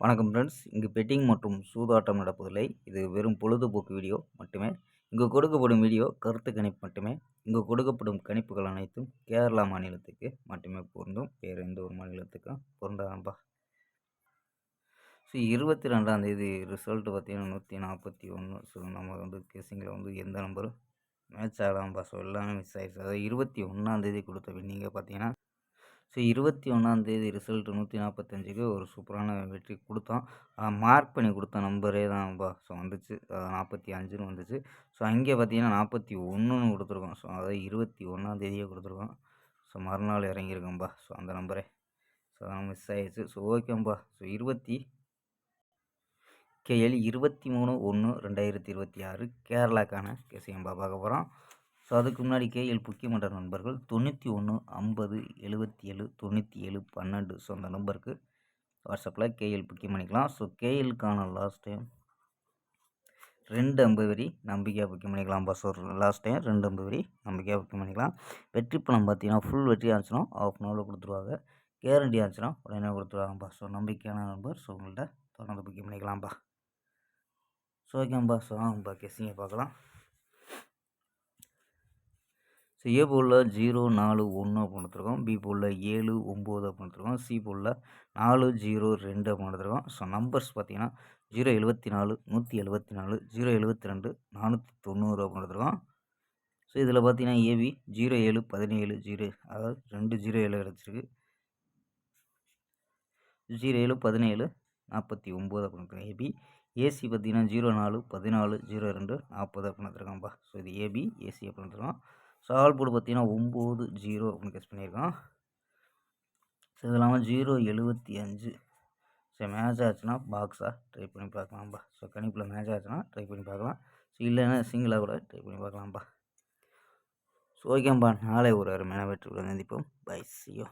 வணக்கம் ஃப்ரெண்ட்ஸ். இங்கு பெட்டிங் மற்றும் சூதாட்டம் நடப்பதில்லை. இது வெறும் பொழுதுபோக்கு வீடியோ மட்டுமே. இங்கு கொடுக்கப்படும் வீடியோ கருத்து கணிப்பு மட்டுமே. இங்கு கொடுக்கப்படும் கணிப்புகள் அனைத்தும் கேரளா மாநிலத்துக்கு மட்டுமே பொருந்தும். வேறு எந்த ஒரு மாநிலத்துக்கும் பொருந்தாதம்பா. 22ஆம் தேதி ரிசல்ட் பார்த்தீங்கன்னா 141. நம்ம கெஸ்ஸிங்கில் எந்த நம்பரும் மேட்ச் ஆகலாம்பா. எல்லாமே மிஸ் ஆயிடுச்சு. அதாவது 21ஆம் தேதி கொடுத்த வின்னிங்கை பார்த்தீங்கன்னா 21ஆம் தேதி ரிசல்ட் 145க்கு ஒரு சூப்பரான வெற்றி கொடுத்தோம். மார்க் பண்ணி கொடுத்த நம்பரே தான்ப்பா. வந்துச்சு 45ன்னு வந்துச்சு. அங்கே பார்த்தீங்கன்னா 41ன்னு கொடுத்துருக்கோம். அதாவது 21ஆம் தேதியே கொடுத்துருக்கோம். மறுநாள் இறங்கியிருக்கோம்பா. அந்த நம்பரே அதெல்லாம் மிஸ் ஆயிடுச்சு. ஓகேம்பா. கேஎல் 23/1/2026 கேரளாக்கான கேசியம்பா பார்க்க போகிறோம். அதுக்கு முன்னாடி கேஎல் முக்கியமன்ற நண்பர்கள் 91 50 77 97 12 அந்த நம்பருக்கு வாட்ஸ்அப்பில் கேஎல் புக்கிங் பண்ணிக்கலாம். கேஎலுக்கான லாஸ்ட் டைம் 2 50 வரி நம்பிக்கையாக புக்கிங் பண்ணிக்கலாம்ப்பா. லாஸ்ட் டைம் 2 50 வரி நம்பிக்கையாக புக்கிங் பண்ணிக்கலாம். வெற்றி பணம் பார்த்தீங்கன்னா ஃபுல் வெற்றி ஆச்சுன்னா ½ அன் ஹவரில் கொடுத்துருவாங்க. கேரண்டி ஆச்சுன்னா உடனே கொடுத்துருவாங்கப்பா. நம்பிக்கையான நம்பர். உங்கள்கிட்ட தொடர்ந்து புக்கிங் பண்ணிக்கலாம்ப்பா. ஓகேம்பா. வாங்கப்பா கெஸ்ஸிங்கை பார்க்கலாம். ஏ போலில் 0 4 1 அப்படின்னு எடுத்துருக்கோம். பி போலில் 7 9 அப்படின்னு எடுத்துருக்கோம். சி போலில் 4 0 2 அப்படின்னு எடுத்துருக்கோம். நம்பர்ஸ் பார்த்தீங்கன்னா 074 174 072 490 அப்படின்னு எடுத்துருக்கோம். இதில் பார்த்தீங்கன்னா ஏபி 07 17 0 அதாவது 2 07 கிடச்சிருக்கு. 07 17 49 அப்படின்னு ஏபி. ஏசி பார்த்தீங்கன்னா 04 14 02 40 அப்படின்னு எடுத்துருக்காங்கப்பா. இது ஏபி ஏசி அப்படின்னு எடுத்துருக்கோம். ஆல் போர்டு பார்த்தீங்கன்னா 9 0 அப்படின்னு கெஸ் பண்ணியிருக்கோம். இது இல்லாமல் 075 மேட்ச் ஆச்சுன்னா பாக்ஸாக ட்ரை பண்ணி பார்க்கலாம்ப்பா. கணிப்பில் மேட்ச் ஆச்சுன்னா ட்ரை பண்ணி பார்க்கலாம். இல்லைன்னா சிங்கிளாக கூட ட்ரை பண்ணி பார்க்கலாம்ப்பா. ஓகேம்பா. நாளை ஒரு அருமையான வெற்றியுடன் சந்திப்போம். பை. C you.